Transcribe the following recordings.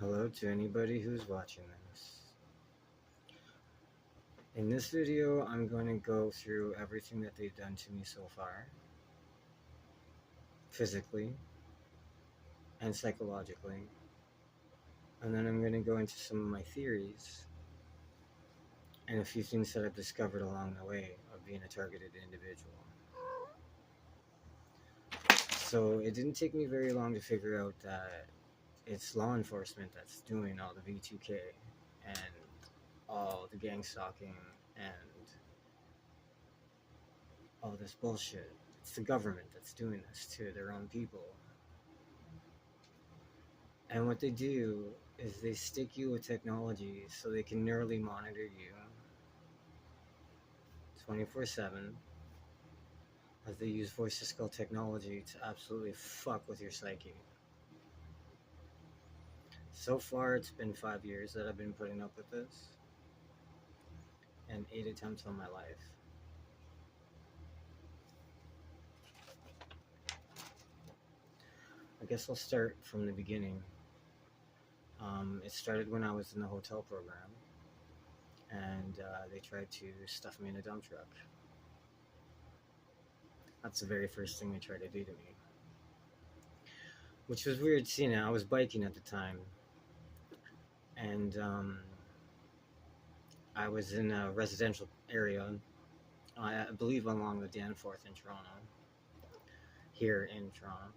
Hello to anybody who's watching this. In this video, I'm going to go through everything that they've done to me so far, physically and psychologically. And then I'm going to go into some of my theories and a few things that I've discovered along the way of being a targeted individual. So it didn't take me very long to figure out that it's law enforcement that's doing all the V2K and all the gang stalking and all this bullshit. It's the government that's doing this to their own people. And what they do is they stick you with technology so they can neurally monitor you 24/7 as they use voice to skull technology to absolutely fuck with your psyche. So far, it's been 5 years that I've been putting up with this and 8 attempts on my life. I guess I'll start from the beginning. It started when I was in the hotel program, and they tried to stuff me in a dump truck. That's the very first thing they tried to do to me, which was weird seeing it. I was biking at the time, and I was in a residential area, I believe along the Danforth in Toronto, here in Toronto,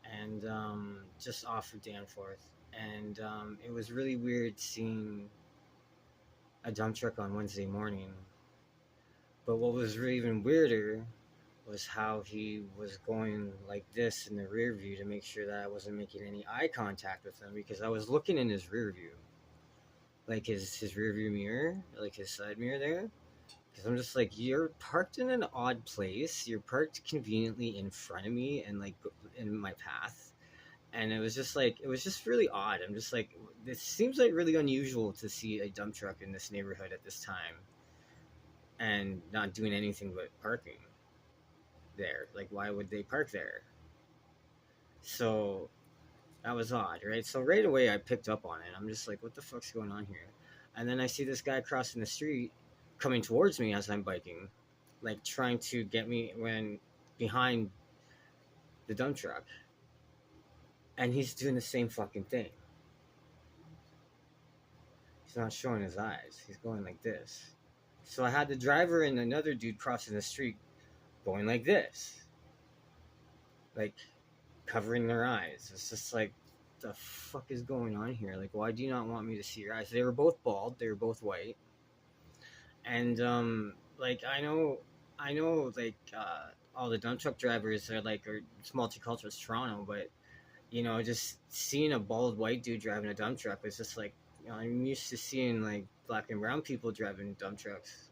and just off of Danforth. And it was really weird seeing a dump truck on Wednesday morning. But what was really even weirder was how he was going like this in the rear view to make sure that I wasn't making any eye contact with him, because I was looking in his rear view, like his rear view mirror, like his side mirror there. Because I'm just like, you're parked in an odd place. You're parked conveniently in front of me and like in my path. And it was just like, it was just really odd. I'm just like, this seems like really unusual to see a dump truck in this neighborhood at this time and not doing anything but parking there. Like, why would they park there? So that was odd, right? So right away I picked up on it. I'm just like, what the fuck's going on here? And then I see this guy crossing the street coming towards me as I'm biking, like trying to get me when behind the dump truck. And he's doing the same fucking thing. He's not showing his eyes. He's going like this. So I had the driver and another dude crossing the street going like this. Like covering their eyes. It's just like, the fuck is going on here? Like, why do you not want me to see your eyes? They were both bald. They were both white. And like I know like all the dump truck drivers are like, it's multicultural, it's Toronto, but you know, just seeing a bald white dude driving a dump truck was just like, you know, I'm used to seeing like black and brown people driving dump trucks.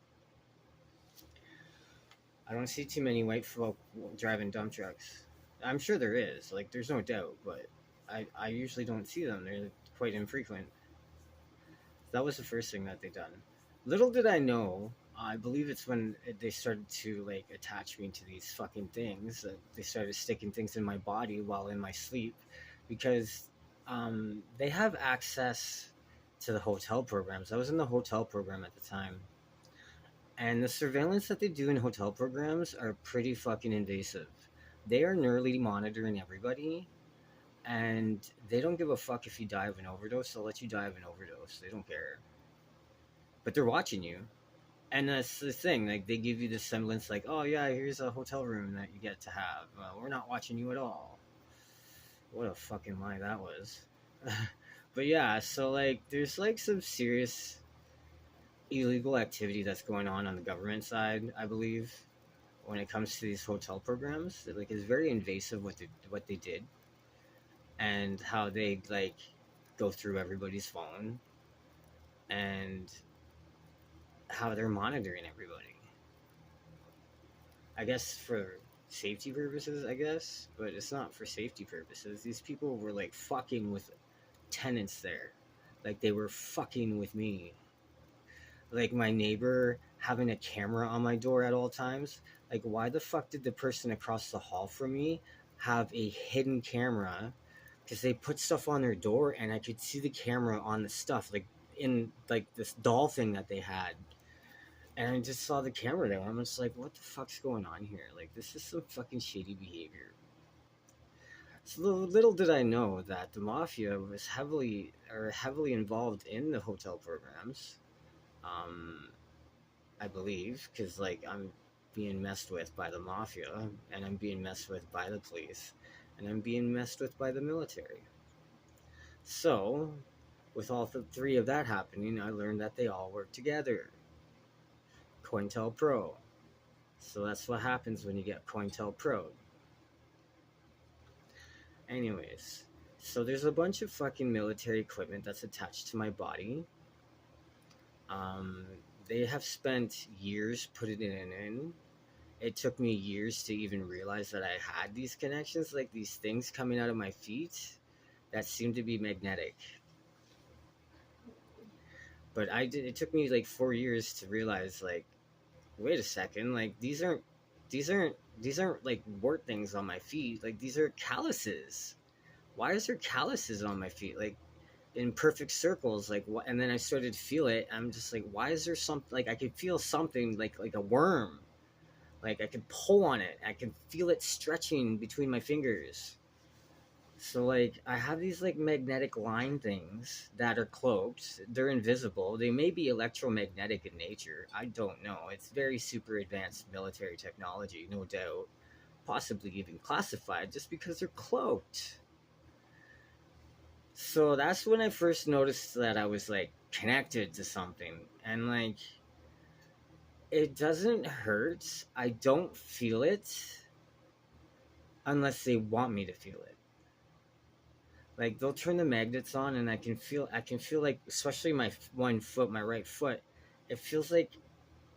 I don't see too many white folk driving dump trucks. I'm sure there is, like, there's no doubt, but I usually don't see them. They're quite infrequent. That was the first thing that they done. Little did I know, I believe it's when they started to like attach me to these fucking things, that they started sticking things in my body while in my sleep, because they have access to the hotel programs. I was in the hotel program at the time, and the surveillance that they do in hotel programs are pretty fucking invasive. They are neurally monitoring everybody, and they don't give a fuck if you die of an overdose. They'll let you die of an overdose. They don't care. But they're watching you. And that's the thing, like, they give you this semblance, like, oh yeah, here's a hotel room that you get to have. We're not watching you at all. What a fucking lie that was. But yeah, so like, there's like some serious illegal activity that's going on the government side, I believe, when it comes to these hotel programs. Like, it's very invasive what they did, and how they like go through everybody's phone, and how they're monitoring everybody. I guess for safety purposes, I guess, but it's not for safety purposes. These people were like fucking with tenants there. Like, they were fucking with me. Like, my neighbor having a camera on my door at all times. Like, why the fuck did the person across the hall from me have a hidden camera because they put stuff on their door, and I could see the camera on the stuff, like in like this doll thing that they had, and I just saw the camera there. I'm just like, what the fuck's going on here? Like, this is some fucking shady behavior. So little did I know that the mafia was heavily involved in the hotel programs. Um, I believe, because like I'm being messed with by the mafia, and I'm being messed with by the police, and I'm being messed with by the military. So, with all three of that happening, I learned that they all work together. COINTELPRO. So that's what happens when you get COINTELPRO. Anyways, so there's a bunch of fucking military equipment that's attached to my body. Um, they have spent years putting it in. It took me years to even realize that I had these connections, like these things coming out of my feet that seemed to be magnetic. But it took me like 4 years to realize, like, wait a second, like these aren't like wart things on my feet. Like, these are calluses. Why is there calluses on my feet? Like, in perfect circles, like what? And then I started to feel it. I'm just like, why is there something? Like, I could feel something like a worm. Like, I could pull on it. I can feel it stretching between my fingers. So like, I have these like magnetic line things that are cloaked. They're invisible. They may be electromagnetic in nature. I don't know. It's very super advanced military technology, no doubt. Possibly even classified just because they're cloaked. So that's when I first noticed that I was like connected to something. And like, it doesn't hurt. I don't feel it unless they want me to feel it. Like, they'll turn the magnets on, and I can feel like, especially my one foot, my right foot, it feels like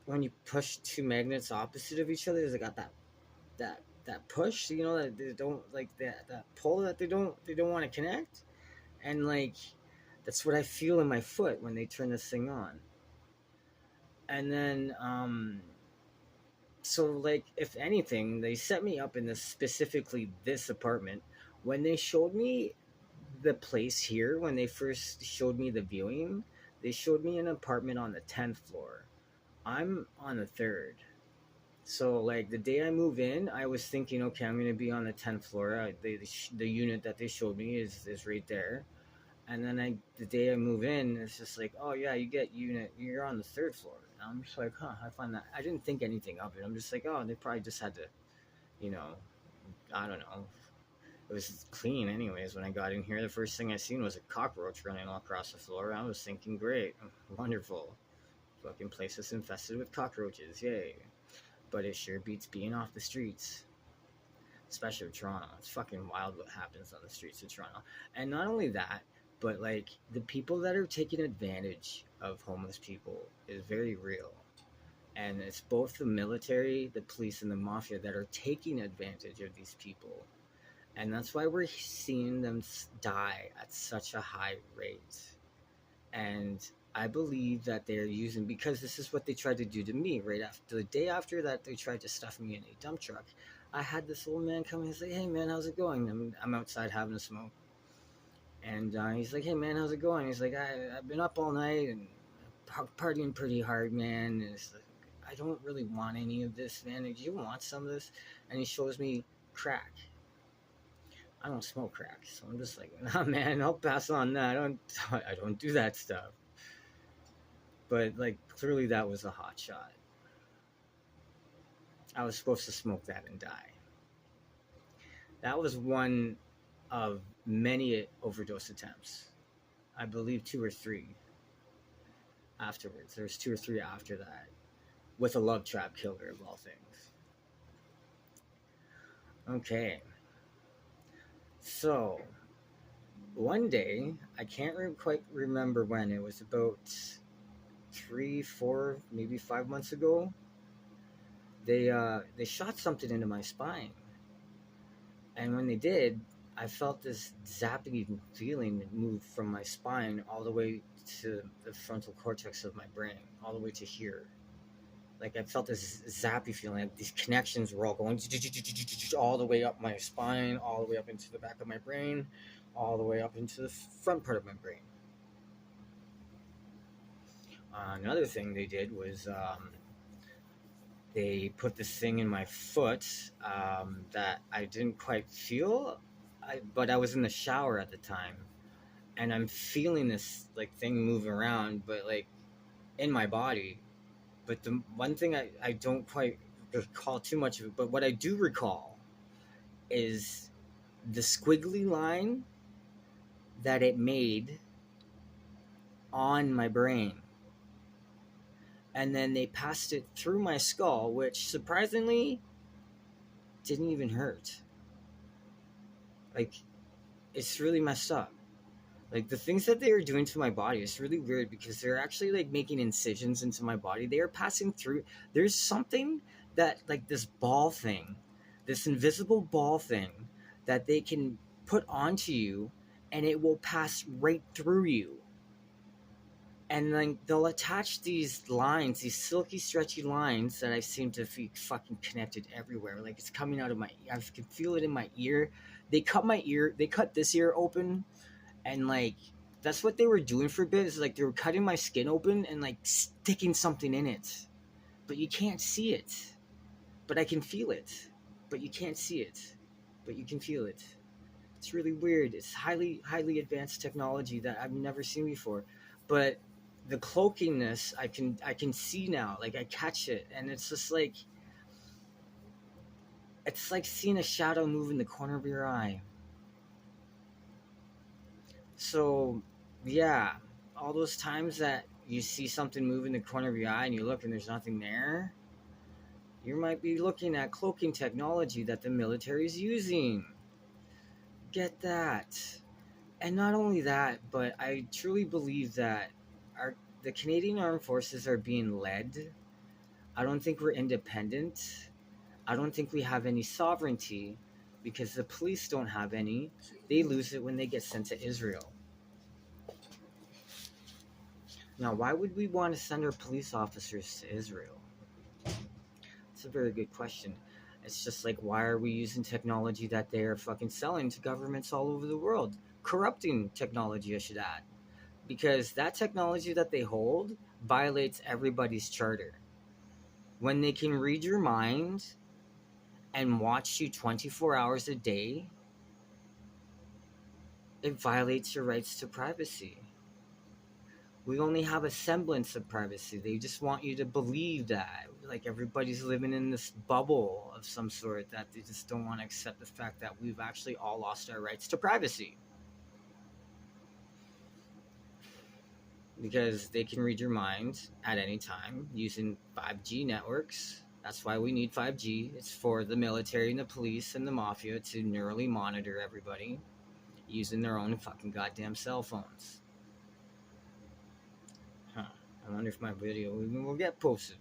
when you push two magnets opposite of each other, they got that push, that they don't like, that pull that they don't want to connect. And like, that's what I feel in my foot when they turn this thing on. And then so like, if anything, they set me up in this apartment. When they showed me the place here, when they first showed me the viewing, they showed me an apartment on the 10th floor. I'm on the third. So like, the day I move in, I was thinking, okay, I'm going to be on the 10th floor. The unit that they showed me is right there. And then the day I move in, it's just like, oh yeah, you're on the third floor. And I'm just like, huh, I find that, I didn't think anything of it. I'm just like, oh, they probably just had to, you know, I don't know. It was clean anyways. When I got in here, the first thing I seen was a cockroach running all across the floor. I was thinking, great, wonderful. Fucking place is infested with cockroaches, yay. But it sure beats being off the streets. Especially with Toronto. It's fucking wild what happens on the streets of Toronto. And not only that, but like, the people that are taking advantage of homeless people is very real. And it's both the military, the police, and the mafia that are taking advantage of these people. And that's why we're seeing them die at such a high rate. And I believe that they're using, because this is what they tried to do to me right after the day after that, they tried to stuff me in a dump truck. I had this old man come and say, hey man, how's it going? I'm outside having a smoke. And he's like, hey man, how's it going? He's like, I've been up all night and partying pretty hard, man. And it's like, I don't really want any of this, man. Do you want some of this? And he shows me crack. I don't smoke crack, so I'm just like, nah, man, I'll pass on that. I don't do that stuff. But like, clearly that was a hot shot. I was supposed to smoke that and die. That was one of many overdose attempts. I believe 2 or 3 afterwards. There's 2 or 3 after that, with a love trap killer of all things. Okay. So, one day, I can't quite remember when, it was about 3, 4, maybe 5 months ago, they shot something into my spine. And when they did, I felt this zapping feeling move from my spine all the way to the frontal cortex of my brain, all the way to here. Like, I felt this zappy feeling, like these connections were all going all the way up my spine, all the way up into the back of my brain, all the way up into the front part of my brain. Another thing they did was they put this thing in my foot that I didn't quite feel, but I was in the shower at the time, and I'm feeling this like thing move around, but like in my body. But the one thing I don't quite recall too much of it, but what I do recall is the squiggly line that it made on my brain. And then they passed it through my skull, which surprisingly didn't even hurt. Like, it's really messed up. Like, the things that they are doing to my body is really weird because they're actually like making incisions into my body. They are passing through. There's something that, like, this ball thing, this invisible ball thing that they can put onto you, and it will pass right through you. And then they'll attach these lines, these silky, stretchy lines that I seem to be fucking connected everywhere. Like, it's coming out of my, I can feel it in my ear. They cut this ear open, and like, that's what they were doing for a bit. Is like they were cutting my skin open and like sticking something in it. But you can't see it. But I can feel it. But you can't see it. But you can feel it. It's really weird. It's highly, highly advanced technology that I've never seen before. But the cloakingness I can see now. Like, I catch it, and it's just like, it's like seeing a shadow move in the corner of your eye. So yeah, all those times that you see something move in the corner of your eye and you look and there's nothing there, you might be looking at cloaking technology that the military is using. Get that. And not only that, but I truly believe that the Canadian Armed Forces are being led. I don't think we're independent. I don't think we have any sovereignty because the police don't have any. They lose it when they get sent to Israel. Now, why would we want to send our police officers to Israel? It's a very good question. It's just like, why are we using technology that they are fucking selling to governments all over the world? Corrupting technology, I should add. Because that technology that they hold violates everybody's charter. When they can read your mind and watch you 24 hours a day, it violates your rights to privacy. We only have a semblance of privacy. They just want you to believe that, like, everybody's living in this bubble of some sort, that they just don't want to accept the fact that we've actually all lost our rights to privacy. Because they can read your mind at any time using 5G networks. That's why we need 5G. It's for the military and the police and the mafia to neurally monitor everybody using their own fucking goddamn cell phones. I wonder if my video will get posted.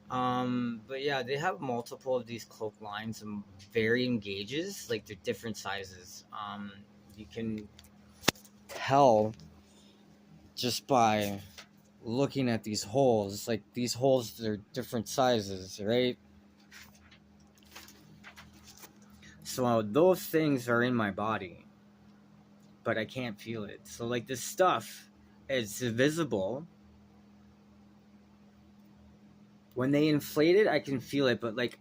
But yeah, they have multiple of these cloak lines and varying gauges, like they're different sizes. You can tell just by looking at these holes, like these holes, they're different sizes, right? So those things are in my body, but I can't feel it. So like this stuff is visible. When they inflate it, I can feel it, but like,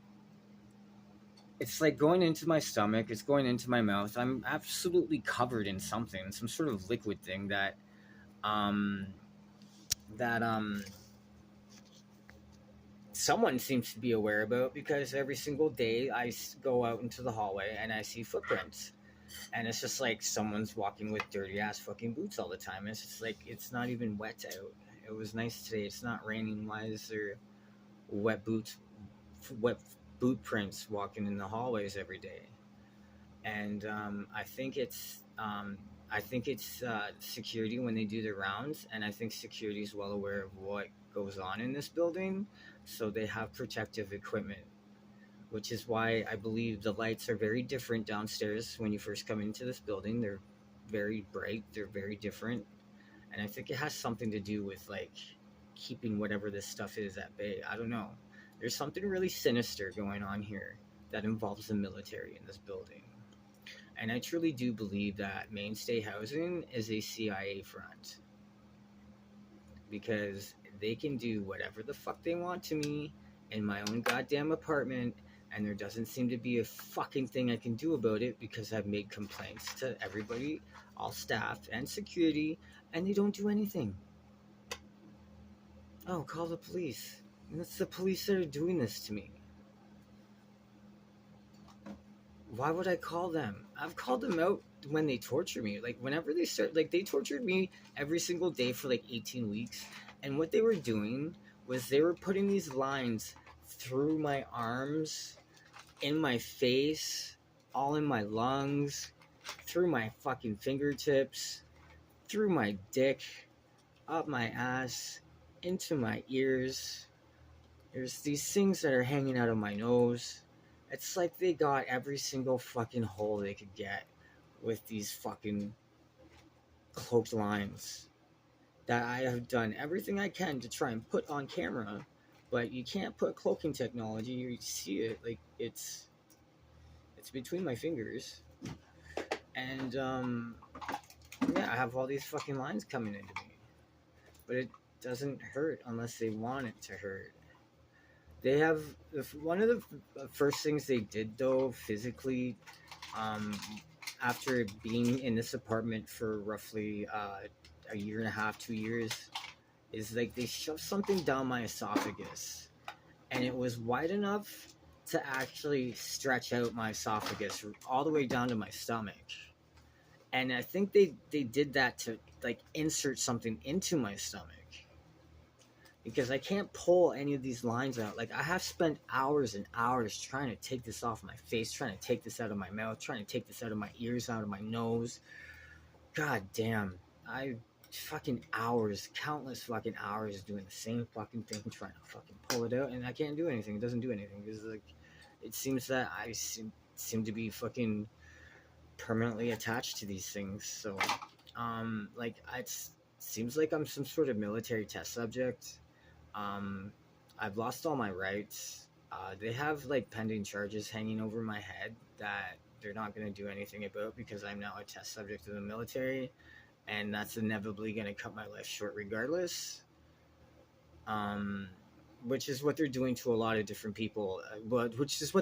it's like going into my stomach, it's going into my mouth. I'm absolutely covered in something, some sort of liquid thing that that someone seems to be aware about, because every single day I go out into the hallway and I see footprints. And it's just like someone's walking with dirty ass fucking boots all the time. It's just like, it's not even wet out. It was nice today. It's not raining. Why is there wet boot prints walking in the hallways every day? And I think it's security when they do their rounds, and I think security is well aware of what goes on in this building, so they have protective equipment, which is why I believe the lights are very different downstairs when you first come into this building. They're very bright, they're very different, and I think it has something to do with like keeping whatever this stuff is at bay. I don't know. There's something really sinister going on here that involves the military in this building. And I truly do believe that mainstay housing is a CIA front, because they can do whatever the fuck they want to me in my own goddamn apartment, and there doesn't seem to be a fucking thing I can do about it, because I've made complaints to everybody, all staff and security, and they don't do anything. Oh, call the police. And it's the police that are doing this to me. Why would I call them? I've called them out when they torture me. Like, whenever they start, like, they tortured me every single day for like 18 weeks. And what they were doing was they were putting these lines through my arms, in my face, all in my lungs, through my fucking fingertips, through my dick, up my ass, into my ears. There's these things that are hanging out of my nose. It's like they got every single fucking hole they could get with these fucking cloaked lines that I have done everything I can to try and put on camera, but you can't put cloaking technology. You see it, like, it's between my fingers, and yeah, I have all these fucking lines coming into me, but it doesn't hurt unless they want it to hurt. They have one of the first things they did, though, physically, um, after being in this apartment for roughly a year and a half, 2 years, is like they shoved something down my esophagus, and it was wide enough to actually stretch out my esophagus all the way down to my stomach. And I think they did that to like insert something into my stomach, because I can't pull any of these lines out. Like, I have spent hours and hours trying to take this off my face, trying to take this out of my mouth, trying to take this out of my ears, out of my nose. God damn. I fucking hours, countless fucking hours doing the same fucking thing, trying to fucking pull it out, and I can't do anything. It doesn't do anything. Because, like, it seems that I seem to be fucking permanently attached to these things. So, like, it seems like I'm some sort of military test subject. I've lost all my rights. They have like pending charges hanging over my head that they're not going to do anything about, because I'm now a test subject of the military, and that's inevitably going to cut my life short regardless. Which is what they're doing to a lot of different people, which is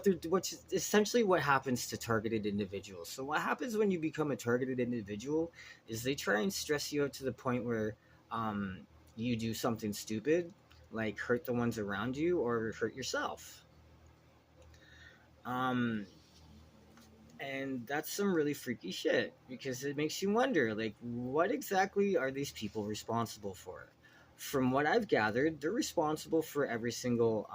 essentially what happens to targeted individuals. So what happens when you become a targeted individual is they try and stress you out to the point where you do something stupid, like hurt the ones around you or hurt yourself. And that's some really freaky shit, because it makes you wonder, like, what exactly are these people responsible for? From what I've gathered, they're responsible for every single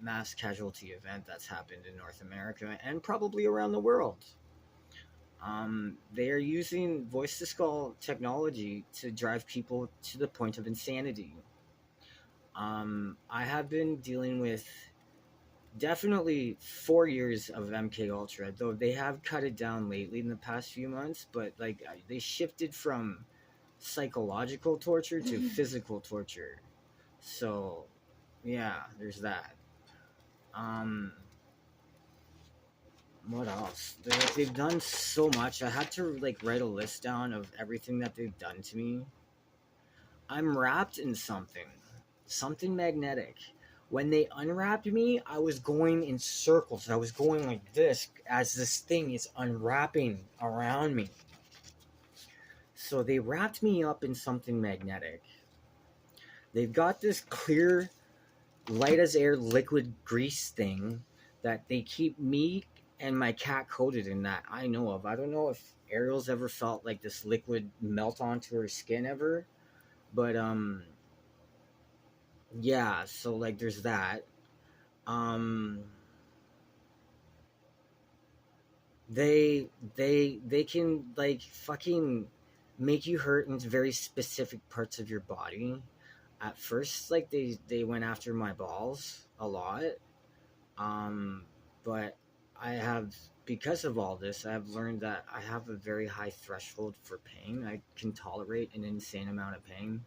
mass casualty event that's happened in North America and probably around the world. They are using voice to skull technology to drive people to the point of insanity. I have been dealing with definitely 4 years of MK Ultra, though they have cut it down lately in the past few months. But like, they shifted from psychological torture to physical torture. So yeah, there's that. What else? They've done so much. I had to like write a list down of everything that they've done to me. I'm wrapped in something magnetic. When they unwrapped me, I was going in circles. I was going like this as this thing is unwrapping around me. So they wrapped me up in something magnetic. They've got this clear, light as air liquid grease thing that they keep me and my cat coated in, that I know of. I don't know if Ariel's ever felt like this liquid melt onto her skin ever, but yeah, so like there's that. um they can like fucking make you hurt in very specific parts of your body. At first, like, they went after my balls a lot, um but I have, because of all this, I have learned that I have a very high threshold for pain. I can tolerate an insane amount of pain.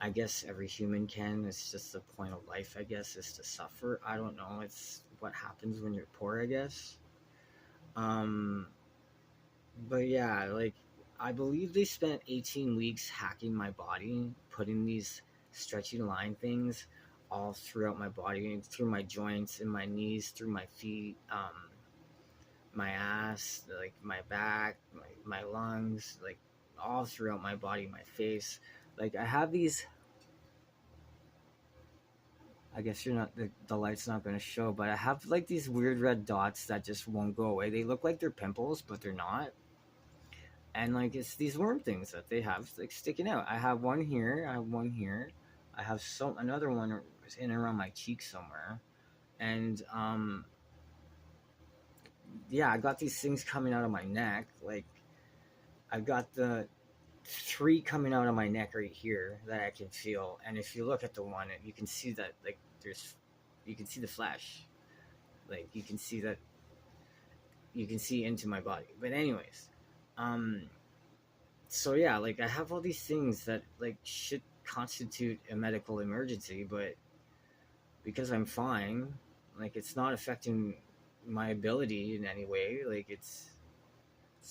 I guess every human can. It's just the point of life, I guess, is to suffer. I don't know. It's what happens when you're poor, I guess. Um, But yeah, like I believe they spent 18 weeks hacking my body, putting these stretchy line things all throughout my body, through my joints, in my knees, through my feet, my ass, like my back, my lungs, like all throughout my body, my face. Like I have these. I guess you're not the light's not going to show, but I have like these weird red dots that just won't go away. They look like they're pimples, but they're not. And like it's these worm things that they have like sticking out. I have one here. I have one here. I have another one in around my cheek somewhere. And yeah, I got these things coming out of my neck. Like I've got the three coming out of my neck right here that I can feel. And if you look at the one, you can see that like you can see the flesh. Like you can see that you can see into my body. But anyways, um, so yeah, like I have all these things that like should constitute a medical emergency, but because I'm fine, like it's not affecting my ability in any way. Like it's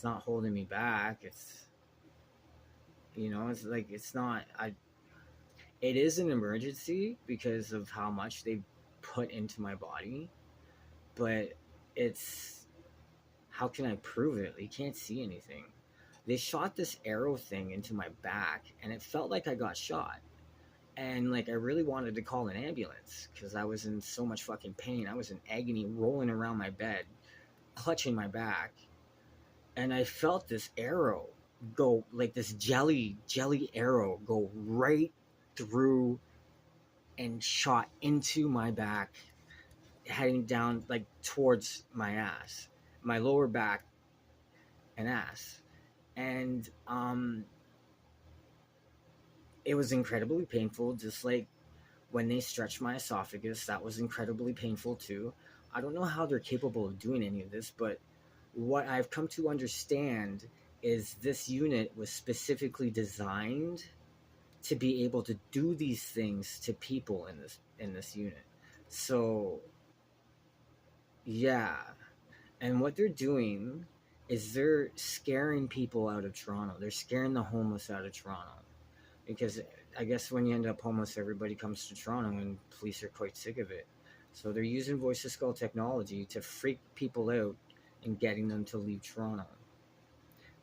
not holding me back. It's it's like it's not. I it is an emergency because of how much they put into my body, but it's how can I prove it? You can't see anything. They shot this arrow thing into my back, and it felt like I got shot. And like I really wanted to call an ambulance because I was in so much fucking pain. I was in agony, rolling around my bed, clutching my back, and I felt this arrow go like this jelly arrow go right through and shot into my back, heading down like towards my ass, my lower back and ass. And it was incredibly painful, just like when they stretched my esophagus. That was incredibly painful too. I don't know how they're capable of doing any of this, but what I've come to understand is this unit was specifically designed to be able to do these things to people in this unit. So yeah, and what they're doing is they're scaring people out of Toronto. They're scaring the homeless out of Toronto because I guess when you end up homeless, everybody comes to Toronto, and police are quite sick of it. So they're using voice to skull technology to freak people out and getting them to leave Toronto,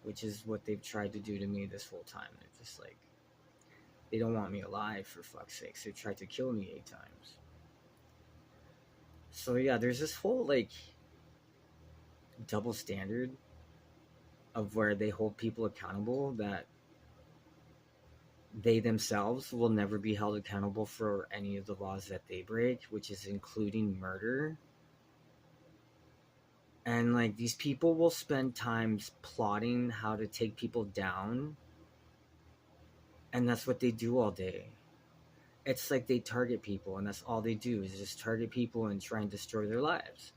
which is what they've tried to do to me this whole time. They're just like, they don't want me alive, for fuck's sakes. They've tried to kill me 8 times. So yeah, there's this whole like double standard of where they hold people accountable that they themselves will never be held accountable for any of the laws that they break, which is including murder. And like these people will spend times plotting how to take people down, and that's what they do all day. It's like they target people, and that's all they do is just target people and try and destroy their lives.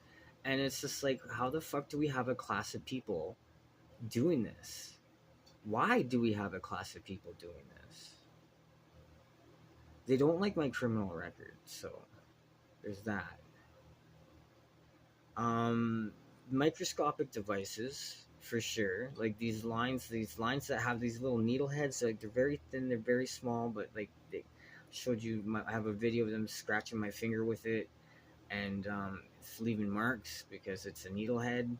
And it's just like, how the fuck do we have a class of people doing this? Why do we have a class of people doing this? They don't like my criminal record, so there's that. Um, Microscopic devices for sure. Like these lines that have these little needle heads. Like they're very thin, they're very small, but like they showed you. I have a video of them scratching my finger with it, and it's leaving marks because it's a needle head. And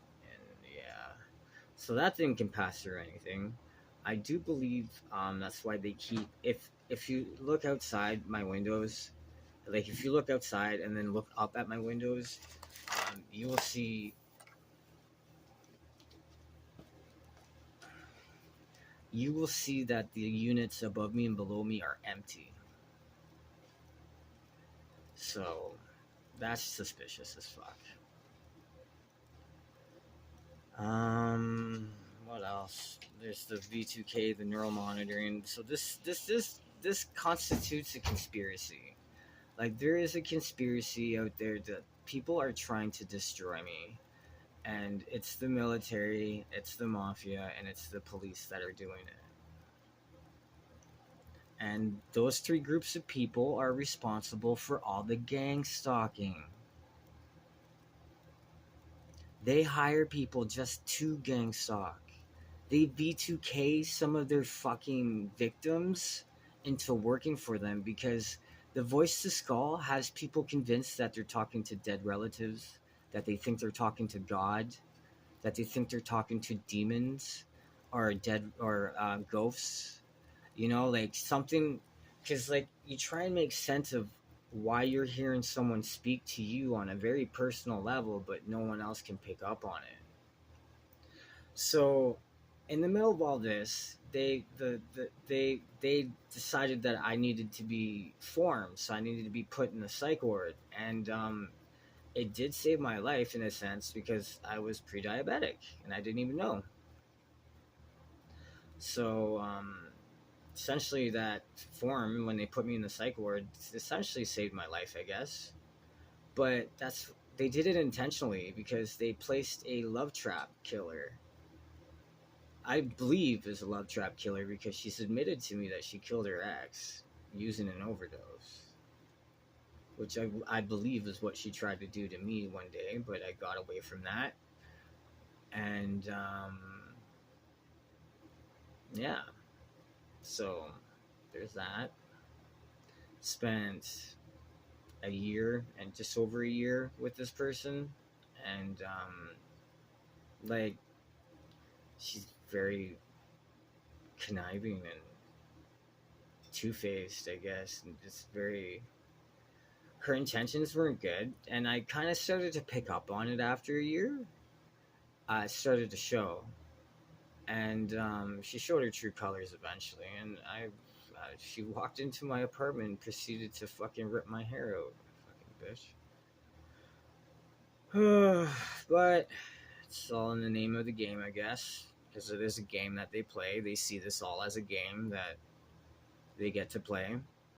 yeah, so that thing can pass through anything. I do believe that's why they keep. If you look outside my windows, like if you look outside and then look up at my windows, you will see that the units above me and below me are empty. So that's suspicious as fuck. What else? There's the V2K, the neural monitoring. So this constitutes a conspiracy. Like there is a conspiracy out there that people are trying to destroy me. And it's the military, it's the mafia, and it's the police that are doing it. And those three groups of people are responsible for all the gang stalking. They hire people just to gang stalk. They V2K some of their fucking victims into working for them because the voice to skull has people convinced that they're talking to dead relatives, that they think they're talking to God, that they think they're talking to demons or dead or ghosts. You know, like something, because like you try and make sense of why you're hearing someone speak to you on a very personal level, but no one else can pick up on it. So, in the middle of all this, they decided that I needed to be formed, so I needed to be put in the psych ward, and it did save my life in a sense because I was pre-diabetic and I didn't even know. So essentially, that form when they put me in the psych ward essentially saved my life, I guess. But that's they did it intentionally because they placed a love trap killer. I believe is a love trap killer because she's admitted to me that she killed her ex using an overdose, which I believe is what she tried to do to me one day, but I got away from that. And yeah, so there's that. Spent a year and just over a year with this person, and like she's very conniving and two-faced, I guess, and just very her intentions weren't good, and I kind of started to pick up on it after a year. It started to show, and she showed her true colors eventually. And she walked into my apartment and proceeded to fucking rip my hair out, fucking bitch. But it's all in the name of the game, I guess, because it is a game that they play. They see this all as a game that they get to play.